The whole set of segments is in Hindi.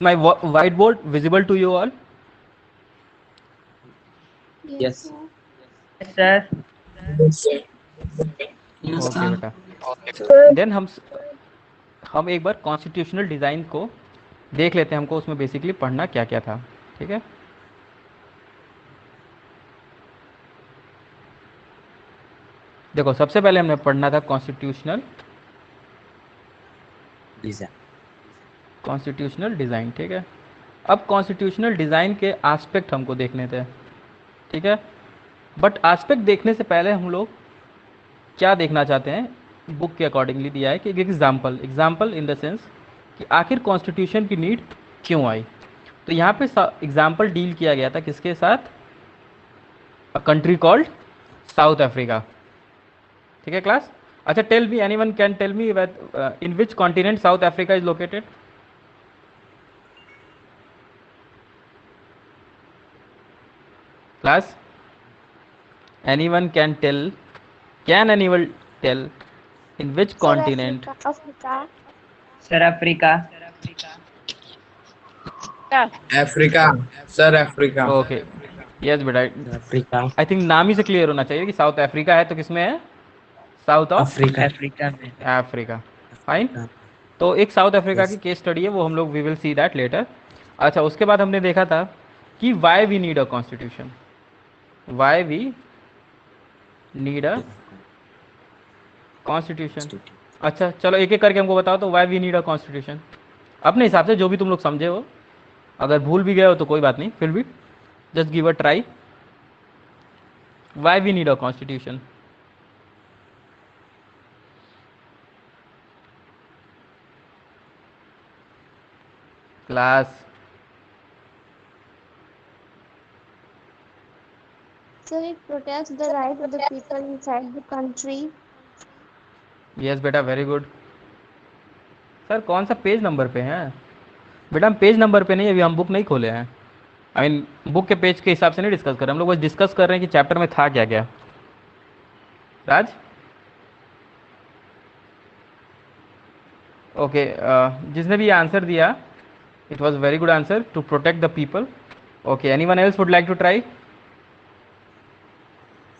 My whiteboard visible to you all? Yes. Yes, sir. Okay बेटा, देन हम एक बार कॉन्स्टिट्यूशनल डिज़ाइन को देख लेते हैं। हमको उसमें बेसिकली पढ़ना क्या क्या था, ठीक है। देखो, सबसे पहले हमने पढ़ना था कॉन्स्टिट्यूशनल डिज़ाइन, ठीक है। अब कॉन्स्टिट्यूशनल डिज़ाइन के एस्पेक्ट हमको देखने थे, ठीक है। बट एस्पेक्ट देखने से पहले हम लोग क्या देखना चाहते हैं, बुक के अकॉर्डिंगली दिया है कि एक एग्जाम्पल इन द सेंस कि आखिर कॉन्स्टिट्यूशन की नीड क्यों आई। तो यहाँ पे एग्जाम्पल डील किया गया था किसके साथ, a country called South Africa, ठीक है क्लास। अच्छा, tell me, anyone can tell me in which continent South Africa is located? Class, anyone can anyone tell in which continent? Africa. Sir, Africa. Africa sir, Africa. Okay, yes बेटा, अफ्रीका, आई थिंक नाम ही से क्लियर होना चाहिए कि साउथ अफ्रीका है, तो किसमें है, साउथ ऑफ अफ्रीका, अफ्रीका में। अफ्रीका। फाइन। तो एक साउथ अफ्रीका की केस स्टडी है, वो हम लोग we will see that later. अच्छा, उसके बाद हमने देखा था कि why we need a constitution, why we need a constitution. अच्छा चलो, एक एक करके हमको बताओ तो why we need a constitution अपने हिसाब से, जो भी तुम लोग समझे हो। अगर भूल भी गए हो तो कोई बात नहीं, फिर भी just give a try. Why we need a constitution? Class, So it protects the right of the people inside the country. Yes बेटा, वेरी गुड। सर कौन सा पेज नंबर पे हैं? बेटा हम पेज नंबर पे नहीं, अभी हम बुक नहीं खोले हैं। आई मीन बुक के पेज के हिसाब से नहीं डिस्कस कर रहे, हम लोग बस डिस्कस कर रहे हैं कि चैप्टर में था क्या क्या। राज, ओके, जिसने भी आंसर दिया, it was very good answer, to protect the people. Okay, anyone else would like to try?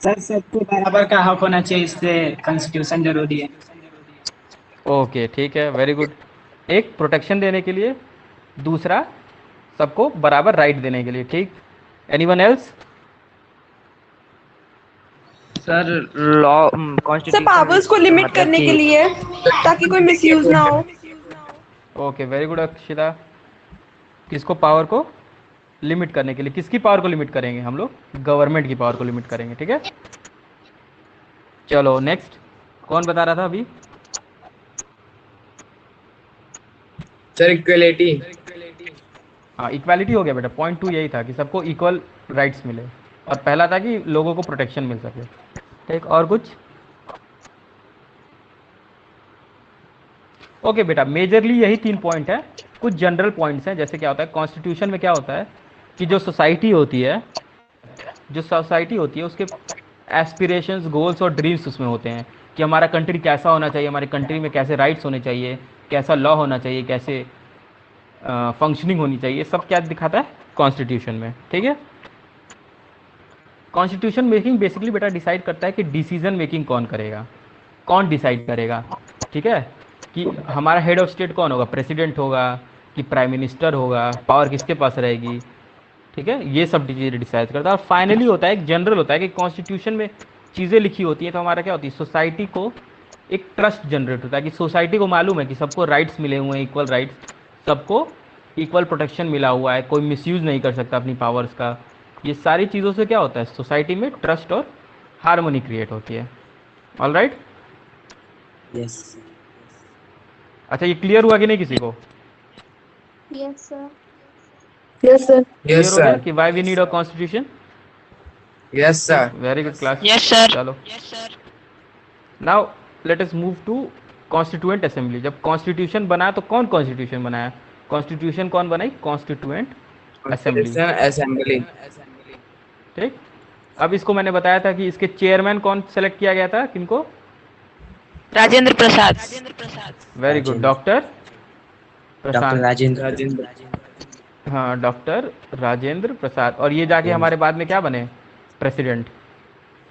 Sir सबको बराबर का हक होना चाहिए, इससे कॉन्स्टिट्यूशन जरूरी है। ओके ठीक है, वेरी गुड। एक प्रोटेक्शन देने के लिए, दूसरा सबको बराबर राइट देने के लिए, ठीक। Anyone else? Sir, law sir constitution powers को लिमिट मतलब करने कि के लिए, ताकि कोई मिसयूज ना हो। Okay, very good Akshita. किसको पावर को लिमिट करने के लिए, किसकी पावर को लिमिट करेंगे हम लोग? गवर्नमेंट की पावर को लिमिट करेंगे, ठीक है। चलो नेक्स्ट, कौन बता रहा था अभी? Sir equality. हाँ, इक्वालिटी हो गया बेटा, पॉइंट 2 यही था कि सबको इक्वल राइट्स मिले, और पहला था कि लोगों को प्रोटेक्शन मिल सके, ठीक। और कुछ? ओके बेटा, मेजरली यही 3 पॉइंट है। कुछ जनरल पॉइंट्स हैं, जैसे क्या होता है कॉन्स्टिट्यूशन में, क्या होता है कि जो सोसाइटी होती है, उसके एस्पिरेशंस, गोल्स और ड्रीम्स उसमें होते हैं कि हमारा कंट्री कैसा होना चाहिए, हमारे कंट्री में कैसे राइट्स होने चाहिए, कैसा लॉ होना चाहिए, कैसे फंक्शनिंग होनी चाहिए, सब क्या दिखाता है कॉन्स्टिट्यूशन में, ठीक है। कॉन्स्टिट्यूशन मेकिंग बेसिकली बेटा डिसाइड करता है कि डिसीजन मेकिंग कौन करेगा, कौन डिसाइड करेगा, ठीक है। कि हमारा हेड ऑफ स्टेट कौन होगा, प्रेसिडेंट होगा कि प्राइम मिनिस्टर होगा, पावर किसके पास रहेगी, ठीक है। ये सब चीज़ें डिसाइड करता है। और फाइनली होता है, एक जनरल होता है कि कॉन्स्टिट्यूशन में चीज़ें लिखी होती हैं तो हमारा क्या होती है, सोसाइटी को एक ट्रस्ट जनरेट होता है कि सोसाइटी को मालूम है कि सबको राइट्स मिले हुए हैं, इक्वल राइट्स, सबको इक्वल प्रोटेक्शन मिला हुआ है, कोई मिसयूज़ नहीं कर सकता अपनी पावर्स का। ये सारी चीज़ों से क्या होता है, सोसाइटी में ट्रस्ट और हार्मोनी क्रिएट होती है। All right. यस। अच्छा, ये क्लियर हुआ कि नहीं किसी को? Yes, sir. Yes sir. Clear yes हो गया सर। कि why we need a constitution? Yes sir. Very good class. Yes sir. चलो, now let us move to constituent assembly. जब कॉन्स्टिट्यूशन बनाया तो कौन कॉन्स्टिट्यूशन बनाया? कॉन्स्टिट्यूशन कौन बनाई? Constituent assembly, assembly. ठीक। अब इसको मैंने बताया था कि इसके चेयरमैन कौन सेलेक्ट किया गया था, किनको? Rajendra Prasad. Very good, doctor doctor प्रशांत। राजेंद्र। हाँ, डॉक्टर राजेंद्र प्रसाद, और ये जाके हमारे बाद में क्या बने, president,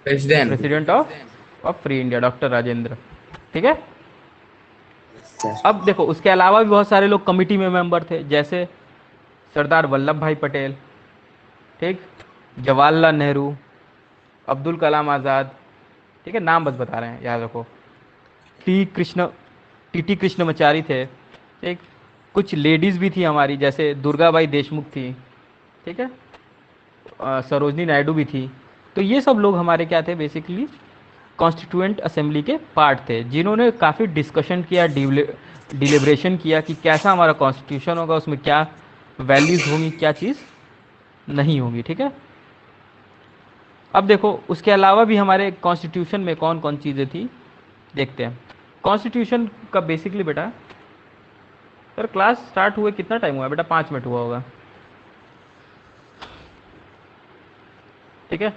president. President of free India, doctor Rajendra. ठीक है। अब देखो उसके अलावा भी बहुत सारे लोग कमिटी में मेंबर थे, जैसे सरदार वल्लभ भाई पटेल, ठीक, जवाहरलाल नेहरू, अब्दुल कलाम आज़ाद। ठीक है, नाम बस बता रहे हैं, याद रखो। टी कृष्णमाचारी थे। ठीक, कुछ लेडीज़ भी थी हमारी, जैसे दुर्गाबाई देशमुख थी। ठीक है, सरोजनी नायडू भी थी। तो ये सब लोग हमारे क्या थे, बेसिकली कॉन्स्टिट्यूएंट असेंबली के पार्ट थे, जिन्होंने काफ़ी डिस्कशन किया, डिलिब्रेशन किया कि कैसा हमारा कॉन्स्टिट्यूशन होगा, उसमें क्या वैल्यूज़ होंगी, क्या चीज़ नहीं होगी। ठीक है। अब देखो उसके अलावा भी हमारे कॉन्स्टिट्यूशन में कौन कौन चीज़ें थी, देखते हैं। कॉन्स्टिट्यूशन का बेसिकली बेटा, सर क्लास स्टार्ट हुए कितना टाइम हुआ है बेटा, 5 मिनट हुआ होगा। ठीक है।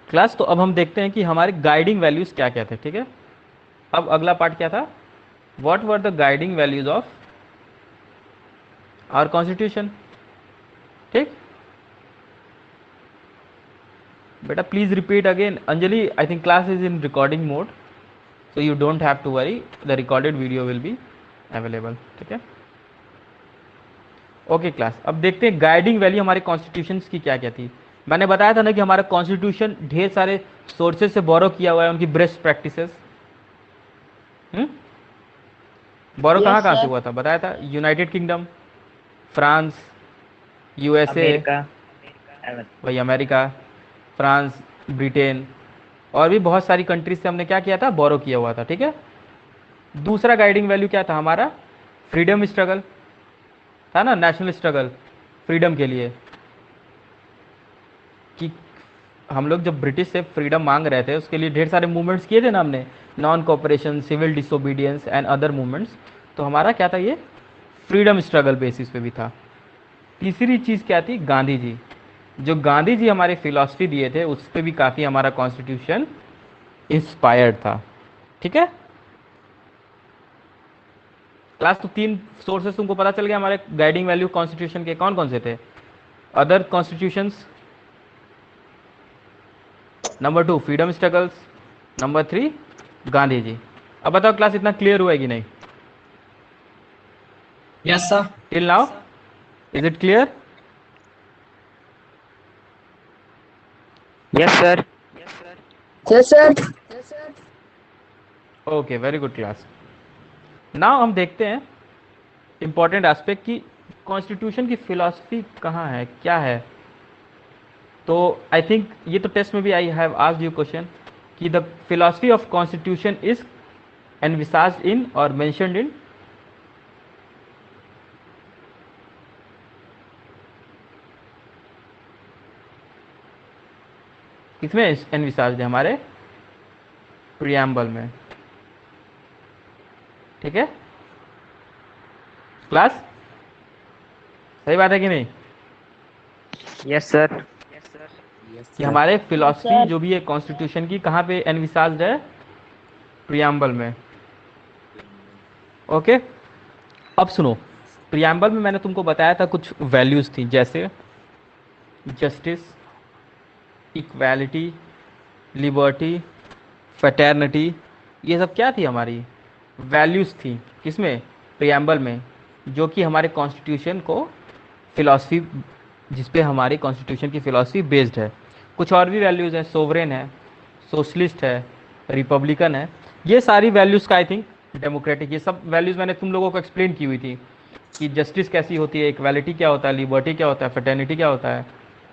क्लास, तो अब हम देखते हैं कि हमारे गाइडिंग वैल्यूज़ क्या क्या थे। ठीक है। अब अगला पार्ट क्या था, what were the guiding values of our constitution. ठीक बेटा, please repeat again. Anjali, I think class is in recording mode, so you don't have to worry, the recorded video will be available। ठीक है। ओके क्लास, अब देखते हैं गाइडिंग वैल्यू हमारे कॉन्स्टिट्यूशन की क्या क्या थी। मैंने बताया था ना कि हमारा कॉन्स्टिट्यूशन ढेर सारे सोर्सेज से बोरो किया हुआ है, उनकी बेस्ट प्रैक्टिसेस। बोरो Yes, कहाँ कहाँ से sir. हुआ था, बताया था, United kingdom, France, USA, America, वही अमेरिका, फ्रांस, ब्रिटेन, और भी बहुत सारी कंट्रीज से हमने क्या किया था, बोरो किया हुआ था। ठीक है। दूसरा गाइडिंग वैल्यू क्या था हमारा, फ्रीडम स्ट्रगल था ना, नेशनल स्ट्रगल फ्रीडम के लिए, कि हम लोग जब ब्रिटिश से फ्रीडम मांग रहे थे, उसके लिए ढेर सारे मूवमेंट्स किए थे ना हमने, non cooperation, civil disobedience and other movements. तो हमारा क्या था, ये फ्रीडम स्ट्रगल बेसिस पे भी था। तीसरी चीज़ क्या थी, गांधी जी, जो गांधी जी हमारे फिलॉसफी दिए थे, उस पर भी काफ़ी हमारा कॉन्स्टिट्यूशन इंस्पायर्ड था। ठीक है क्लास, तो 3 सोर्सेस तुमको पता चल गया हमारे गाइडिंग वैल्यू कॉन्स्टिट्यूशन के, कौन कौन से थे। Other constitutions, number 2 freedom struggles, number 3 Gandhi ji. अब बताओ क्लास, इतना क्लियर हुआ है कि नहीं, Yes, sir. Till now is it clear. yes sir. Yes, sir. Okay, very good class. Now हम देखते हैं इंपॉर्टेंट एस्पेक्ट की कॉन्स्टिट्यूशन की फिलॉसफी कहाँ है, क्या है। तो आई थिंक ये तो टेस्ट में भी I have asked you question कि the philosophy of constitution is envisaged in और मेंशन्ड इन, किसमें एनविसाज्ड है, हमारे प्रियम्बल में। ठीक है क्लास, सही बात है कि नहीं, yes sir. कि हमारे फिलॉसफी जो भी है कॉन्स्टिट्यूशन की कहाँ पे एनविसाज्ड है, प्रियम्बल में। ओके, अब सुनो, प्रियम्बल में मैंने तुमको बताया था कुछ वैल्यूज थी, जैसे जस्टिस, इक्वालिटी, लिबर्टी, फ्रेटर्निटी। ये सब क्या थी, हमारी वैल्यूज थी, किसमें, प्रियम्बल में, जो कि हमारे कॉन्स्टिट्यूशन को फिलॉसफी, जिस पे हमारी कॉन्स्टिट्यूशन की फिलॉसफी बेस्ड है। कुछ और भी वैल्यूज़ हैं, सोवरेन है, सोशलिस्ट है, रिपब्लिकन है, ये सारी वैल्यूज़ का आई थिंक डेमोक्रेटिक, ये सब वैल्यूज़ मैंने तुम लोगों को एक्सप्लेन की हुई थी कि जस्टिस कैसी होती है, इक्वालिटी क्या होता है, लिबर्टी क्या होता है, फ्रेटर्निटी क्या होता है,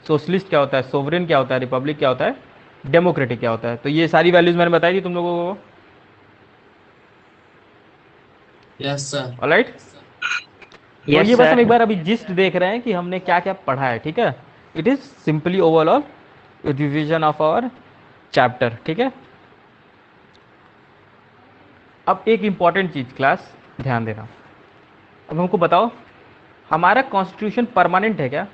सोशलिस्ट क्या होता है, सोवरेन क्या होता है, रिपब्लिक क्या होता है, डेमोक्रेटिक क्या होता है। तो ये सारी वैल्यूज़ मैंने बताई थी तुम लोगों को। Yes, sir. ऑलराइट, तो Yes, ये बस हम sir. एक बार अभी जिस्ट देख रहे हैं कि हमने क्या क्या पढ़ा है। ठीक है, it is simply overall revision of our chapter. ठीक है, अब एक इम्पॉर्टेंट चीज़ क्लास, ध्यान देना। अब हमको बताओ, हमारा कॉन्स्टिट्यूशन परमानेंट है क्या,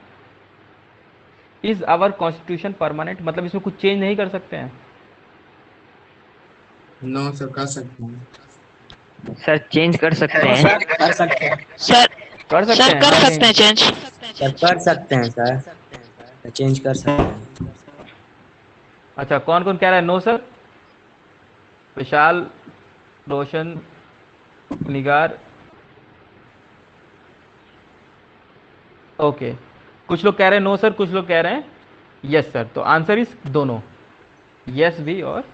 इज़ आवर कॉन्स्टिट्यूशन परमानेंट, मतलब इसमें कुछ चेंज नहीं कर सकते हैं। No, sir, कर सकते हैं। सर चेंज कर सकते हैं। सर कर सकते हैं। सर कर सकते सर हैं, कर हाँ सकते हैं चेंज। सर कर सकते हैं सर, चेंज कर सकते हैं। अच्छा, कौन कौन कह रहा है नो सर? विशाल, रोशन, निगार, ओके। कुछ लोग कह रहे हैं नो सर, कुछ लोग कह रहे हैं यस सर। तो आंसर इज दोनों, यस भी और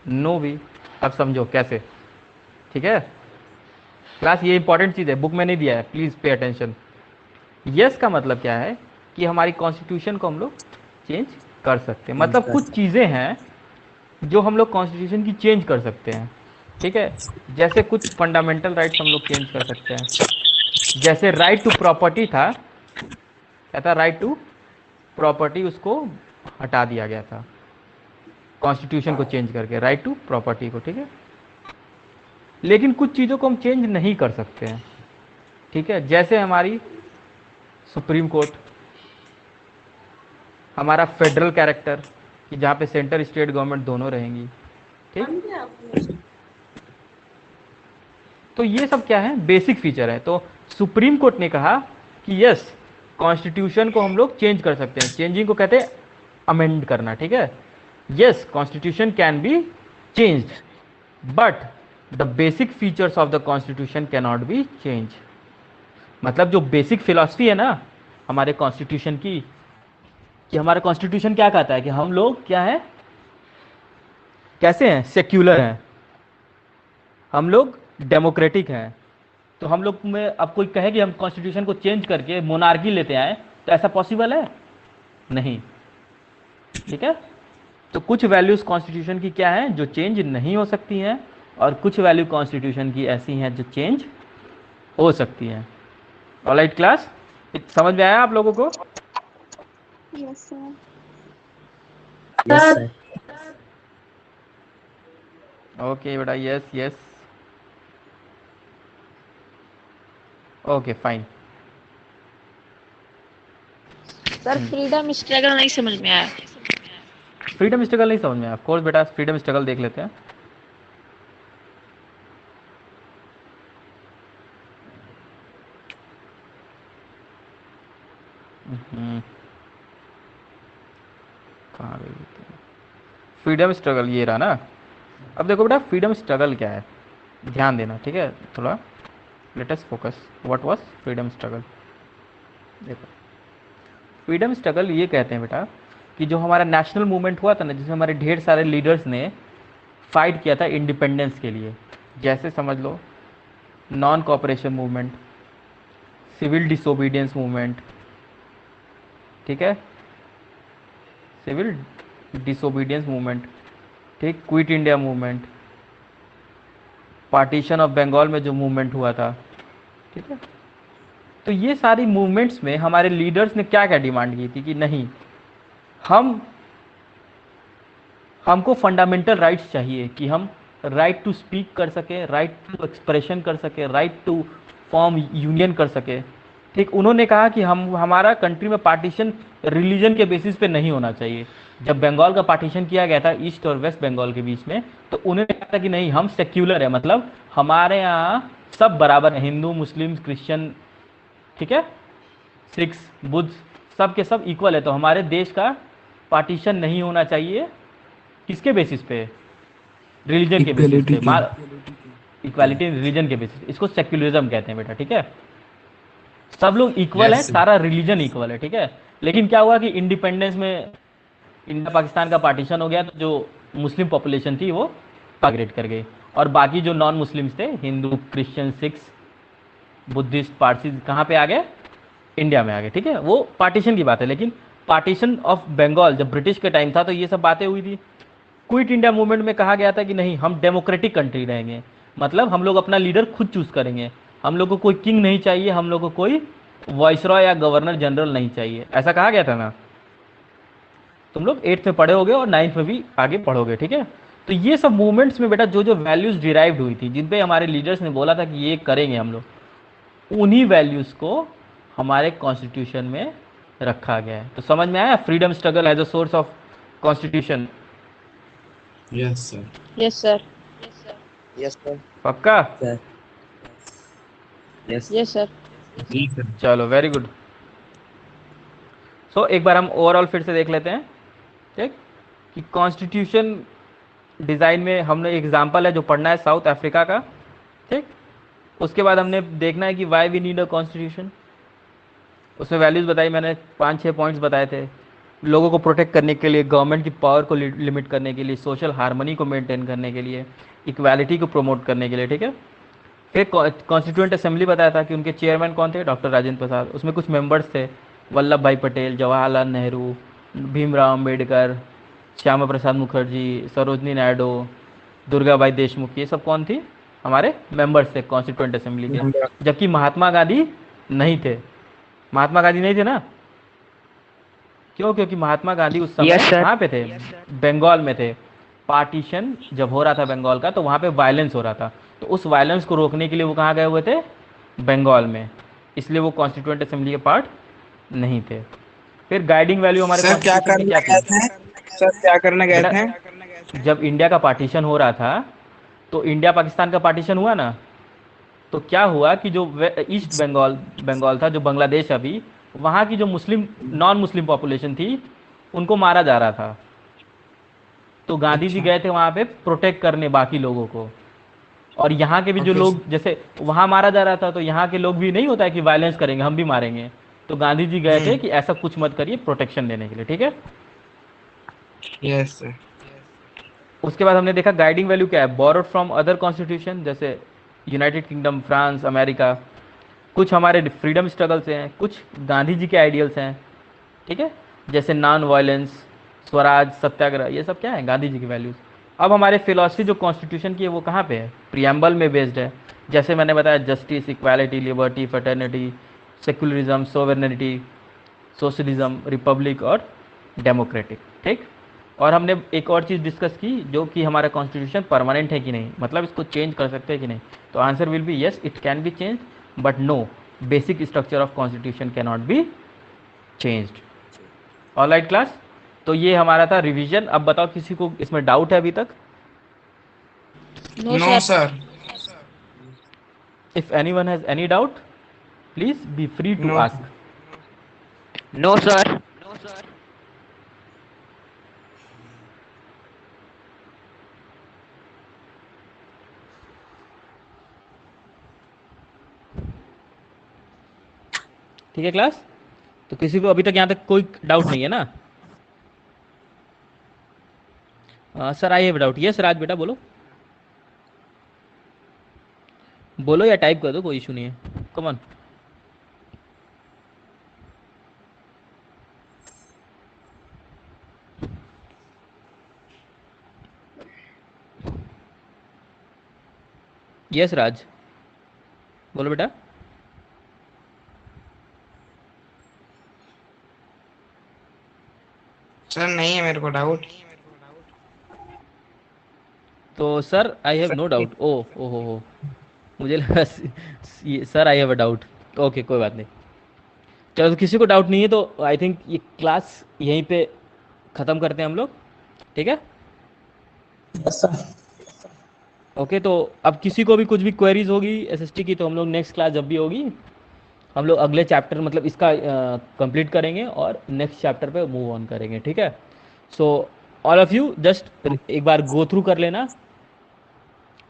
नो भी। अब समझो कैसे, ठीक है क्लास? ये इंपॉर्टेंट चीज़ है, बुक में नहीं दिया है, प्लीज़ पे अटेंशन। यस का मतलब क्या है कि हमारी कॉन्स्टिट्यूशन को हम लोग चेंज कर सकते हैं। चेंज मतलब कर कुछ सकते चीज़ें हैं जो हम लोग कॉन्स्टिट्यूशन की चेंज कर सकते हैं, ठीक है? जैसे कुछ फंडामेंटल राइट्स हम लोग चेंज कर सकते हैं। जैसे राइट टू प्रॉपर्टी था, क्या था? राइट टू प्रॉपर्टी, उसको हटा दिया गया था कॉन्स्टिट्यूशन को चेंज करके, राइट टू प्रॉपर्टी को, ठीक है? लेकिन कुछ चीज़ों को हम चेंज नहीं कर सकते हैं, ठीक है? जैसे हमारी सुप्रीम कोर्ट, हमारा फेडरल कैरेक्टर कि जहाँ पे सेंटर स्टेट गवर्नमेंट दोनों रहेंगी, ठीक? तो ये सब क्या है? बेसिक फीचर है। तो सुप्रीम कोर्ट ने कहा कि यस, कॉन्स्टिट्यूशन को हम लोग चेंज कर सकते हैं। चेंजिंग को कहते हैं अमेंड करना, ठीक है? Yes, constitution can be changed, but the basic features of the constitution can not B change. मतलब जो बेसिक फिलॉसफी है ना हमारे कॉन्स्टिट्यूशन की, कि हमारा कॉन्स्टिट्यूशन क्या कहता है कि हम लोग क्या है, कैसे हैं? सेक्युलर हैं, हम लोग डेमोक्रेटिक हैं। तो हम लोग में अब कोई कहे कि हम कॉन्स्टिट्यूशन को चेंज करके मोनार्की लेते आए, तो ऐसा पॉसिबल है? नहीं, ठीक है? तो कुछ वैल्यूज कॉन्स्टिट्यूशन की क्या है जो चेंज नहीं हो सकती हैं, और कुछ वैल्यू कॉन्स्टिट्यूशन की ऐसी हैं जो चेंज हो सकती हैं। ऑलराइट क्लास, समझ में आया आप लोगों को? Yes, sir. Yes sir. Okay बेटा, yes yes, okay fine. Sir freedom struggle नहीं समझ में आया। फ्रीडम स्ट्रगल नहीं समझ में आया? ऑफ कोर्स बेटा, फ्रीडम स्ट्रगल देख लेते हैं। कहाँ गई फ्रीडम स्ट्रगल? ये रहा ना। अब देखो बेटा, फ्रीडम स्ट्रगल क्या है, ध्यान देना, ठीक है? थोड़ा let us focus, what was freedom struggle. देखो, फ्रीडम स्ट्रगल ये कहते हैं बेटा कि जो हमारा नेशनल मूवमेंट हुआ था ना, जिसमें हमारे ढेर सारे लीडर्स ने फाइट किया था इंडिपेंडेंस के लिए, जैसे समझ लो non cooperation movement, civil disobedience movement, ठीक है? सिविल डिसोबीडियंस मूवमेंट, ठीक? Quit India movement, partition of Bengal में जो मूवमेंट हुआ था, ठीक है? तो ये सारी मूवमेंट्स में हमारे लीडर्स ने क्या क्या डिमांड की थी कि नहीं, हमको फंडामेंटल राइट्स चाहिए कि हम राइट टू स्पीक कर सके, राइट टू एक्सप्रेशन कर सके, राइट टू फॉर्म यूनियन कर सके, ठीक? उन्होंने कहा कि हमारा कंट्री में पार्टीशन रिलीजन के बेसिस पे नहीं होना चाहिए। जब बंगाल का पार्टीशन किया गया था ईस्ट और वेस्ट बंगाल के बीच में, तो उन्होंने कहा था कि नहीं, हम सेक्युलर है, मतलब हमारे यहाँ सब बराबर है, हिंदू मुस्लिम क्रिश्चियन, ठीक है, सिख्स बुद्ध, सब के सब इक्वल है। तो हमारे देश का पार्टीशन नहीं होना चाहिए, किसके बेसिस पे? रिलीजन के बेसिस पे, इक्वालिटी रिलीजन के बेसिस। इसको सेक्युलरिज्म कहते हैं बेटा, ठीक है? सब लोग इक्वल है, सारा रिलीजन इक्वल है, ठीक है? लेकिन क्या हुआ कि इंडिपेंडेंस में इंडिया पाकिस्तान का पार्टीशन हो गया, तो जो मुस्लिम पॉपुलेशन थी वो माइग्रेट कर गई, और बाकी जो नॉन मुस्लिम्स थे, Hindu Christian Sikhs Buddhist Parsi, कहाँ पे आ गए? इंडिया में आ गए, ठीक है? वो पार्टीशन की बात है। लेकिन पार्टीशन ऑफ बंगाल जब ब्रिटिश के टाइम था तो ये सब बातें हुई थी। क्विट इंडिया मूवमेंट में कहा गया था कि नहीं, हम डेमोक्रेटिक कंट्री रहेंगे, मतलब हम लोग अपना लीडर खुद चूज करेंगे, हम लोग को कोई किंग नहीं चाहिए, हम लोग को कोई वाइसरॉय या गवर्नर जनरल नहीं चाहिए, ऐसा कहा गया था ना? तुम लोग 8th में पढ़े होगे और 9th में भी आगे पढ़ोगे, ठीक है? तो ये सब मूवमेंट्स में बेटा जो जो वैल्यूज डिराइव्ड हुई थी, जिन पे हमारे लीडर्स ने बोला था कि ये करेंगे हम लोग, उन्हीं वैल्यूज को हमारे कॉन्स्टिट्यूशन में रखा गया है। तो समझ में आया? Freedom struggle as a source of constitution. Yes sir. Yes sir. Yes sir. पक्का? सर। यस। Yes sir. चलो वेरी गुड। सो एक बार हम ओवरऑल फिर से देख लेते हैं, ठीक, कि कॉन्स्टिट्यूशन डिज़ाइन में हमने एग्जांपल है जो पढ़ना है साउथ अफ्रीका का, ठीक। उसके बाद हमने देखना है कि why we need a constitution. उसमें वैल्यूज़ बताई मैंने, 5-6 पॉइंट्स बताए थे। लोगों को प्रोटेक्ट करने के लिए, गवर्नमेंट की पावर को लिमिट करने के लिए, सोशल हार्मनी को मेंटेन करने के लिए, इक्वालिटी को प्रमोट करने के लिए, ठीक है। फिर कॉन्स्टिट्यूएंट असेंबली बताया था कि उनके चेयरमैन कौन थे, डॉक्टर राजेंद्र प्रसाद। उसमें कुछ मेंबर्स थे, वल्लभ भाई पटेल, जवाहरलाल नेहरू, भीमराव अम्बेडकर, श्यामा प्रसाद मुखर्जी, सरोजनी नायडू, दुर्गाबाई देशमुख। ये सब कौन थी, हमारे मेंबर्स थे कॉन्स्टिट्यूएंट असेंबली के। जबकि महात्मा गांधी नहीं थे। महात्मा गांधी नहीं थे ना, क्यों? क्योंकि महात्मा गांधी उस समय Yes, sir. कहाँ पे थे, बंगाल में थे। पार्टीशन जब हो रहा था बंगाल का, तो वहाँ पे वायलेंस हो रहा था, तो उस वायलेंस को रोकने के लिए वो कहाँ गए हुए थे, बंगाल में। इसलिए वो कॉन्स्टिट्यूएंट असेंबली के पार्ट नहीं थे। फिर गाइडिंग वैल्यू हमारे सर क्या कॉन्स्टिट्यूशन में करने क्या गए थी? थे? सर क्या करने गए थे? बेटा, जब इंडिया का पार्टीशन हो रहा था, तो इंडिया पाकिस्तान का पार्टीशन हुआ ना, तो क्या हुआ कि जो ईस्ट बंगाल बंगाल था, जो बांग्लादेश अभी, वहाँ की जो मुस्लिम, नॉन मुस्लिम पॉपुलेशन थी, उनको मारा जा रहा था। तो गांधी जी गए थे वहाँ पे प्रोटेक्ट करने बाकी लोगों को। और यहाँ के भी जो लोग, जैसे वहाँ मारा जा रहा था, तो यहाँ के लोग भी नहीं होता है कि वायलेंस करेंगे, हम भी मारेंगे। तो गांधी जी गए थे कि ऐसा कुछ मत करिए, प्रोटेक्शन देने के लिए, ठीक है। Yes sir. उसके बाद हमने देखा गाइडिंग वैल्यू क्या है, बोरोड फ्रॉम अदर कॉन्स्टिट्यूशन, जैसे यूनाइटेड किंगडम, फ्रांस, अमेरिका। कुछ हमारे फ्रीडम स्ट्रगल से हैं, कुछ गांधी जी के आइडियल्स हैं, ठीक है, जैसे नॉन वायलेंस, स्वराज, सत्याग्रह। ये सब क्या है, गांधी जी की वैल्यूज़। अब हमारे फिलॉसफी जो कॉन्स्टिट्यूशन की है वो कहाँ पे है, प्रियम्बल में बेस्ड है। जैसे मैंने बताया, justice, equality, liberty, fraternity, secularism, sovereignty, socialism, Republic और डेमोक्रेटिक, ठीक। और हमने एक और चीज़ डिस्कस की, जो कि हमारा कॉन्स्टिट्यूशन परमानेंट है कि नहीं, मतलब इसको चेंज कर सकते हैं कि नहीं। तो answer will be yes, it can be change, but no, basic structure of constitution can not be changed. Alright class, तो ये हमारा था रिवीजन। अब बताओ, किसी को इसमें डाउट है अभी तक? No no sir. Sir. If anyone has any doubt, please be free to No. Ask. No, sir. ठीक है क्लास, तो किसी को अभी तक यहाँ तक कोई डाउट नहीं है ना? Sir I have doubt. Yes Raj बेटा बोलो, बोलो या टाइप कर दो, कोई इशू नहीं है, कम ऑन। यस राज बोलो बेटा। सर नहीं है मेरे को डाउट। तो sir I have no doubt. ओ ओ हो, मुझे लगा sir I have a doubt. Okay कोई बात नहीं, चलो, तो किसी को डाउट नहीं है तो आई थिंक ये क्लास यहीं पे ख़त्म करते हैं हम लोग, ठीक है। ओके, तो अब किसी को भी कुछ भी क्वेरीज होगी एसएसटी की, तो हम लोग नेक्स्ट क्लास जब भी होगी, हम लोग अगले चैप्टर, मतलब इसका कंप्लीट करेंगे और नेक्स्ट चैप्टर पे मूव ऑन करेंगे, ठीक है। So all of you just एक बार गो थ्रू कर लेना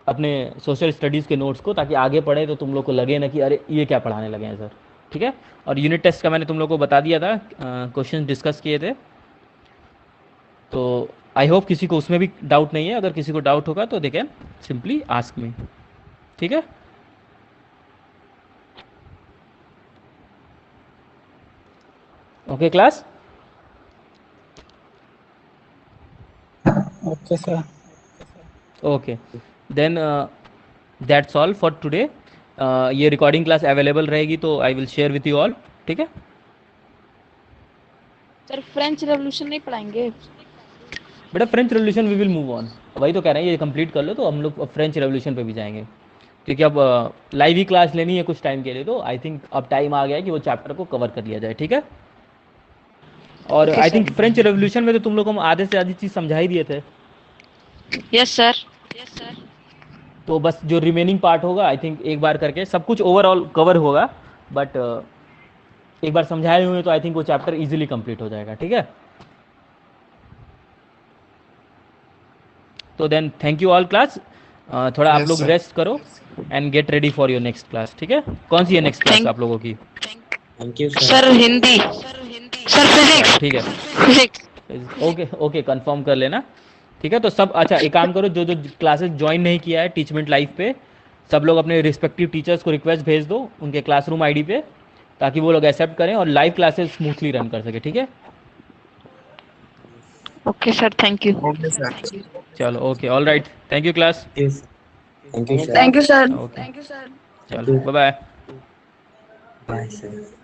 अपने सोशल स्टडीज़ के नोट्स को, ताकि आगे पढ़े तो तुम लोग को लगे ना कि अरे ये क्या पढ़ाने लगे हैं सर, ठीक है। और यूनिट टेस्ट का मैंने तुम लोग को बता दिया था, क्वेश्चन डिस्कस किए थे, तो आई होप किसी को उसमें भी डाउट नहीं है। अगर किसी को डाउट होगा तो they can simply ask me, ठीक है। Okay class, okay sir. Okay then that's all for today. ये रिकॉर्डिंग क्लास अवेलेबल रहेगी तो I will share with you all, ठीक है। सर फ्रेंच रेवोल्यूशन नहीं पढ़ाएंगे? बेटा French revolution we will move on, वही तो कह रहे हैं, ये कंप्लीट कर लो तो हम लोग फ्रेंच रेवोल्यूशन पे भी जाएंगे, क्योंकि अब लाइव ही क्लास लेनी है कुछ टाइम के लिए, तो आई थिंक अब टाइम आ गया है कि वो चैप्टर को कवर कर लिया जाए, ठीक है। और आई थिंक फ्रेंच रेवोल्यूशन में तो तुम लोग को हम आधे से आधी चीज़ समझा ही दिए थे। Yes sir. तो बस जो रिमेनिंग पार्ट होगा आई थिंक एक बार करके सब कुछ ओवरऑल कवर होगा, बट एक बार समझाए हुए तो आई थिंक वो चैप्टर इजीली कंप्लीट हो जाएगा, ठीक है। तो then thank you all class, थोड़ा आप Yes, लोग sir. रेस्ट करो and get ready for your next class, ठीक है। कौन सी है नेक्स्ट क्लास Thank- आप लोगों की? Thank you sir. Sir Hindi, sir physics, ठीक है, फिजिक्स। ओके ओके, कंफर्म कर लेना, ठीक है। तो सब अच्छा एक काम करो, जो जो क्लासेस ज्वाइन नहीं किया है टीचमेंट लाइव पे, सब लोग अपने रिस्पेक्टिव टीचर्स को रिक्वेस्ट भेज दो उनके क्लासरूम आईडी पे, ताकि वो लोग एक्सेप्ट करें और लाइव क्लासेस स्मूथली रन कर सके, ठीक है। Okay sir, thank you. Okay sir. चलो okay, all right, thank you class, thank you sir. Thank you, sir. Okay Thank you, sir. चलो बाय बाय। Bye sir.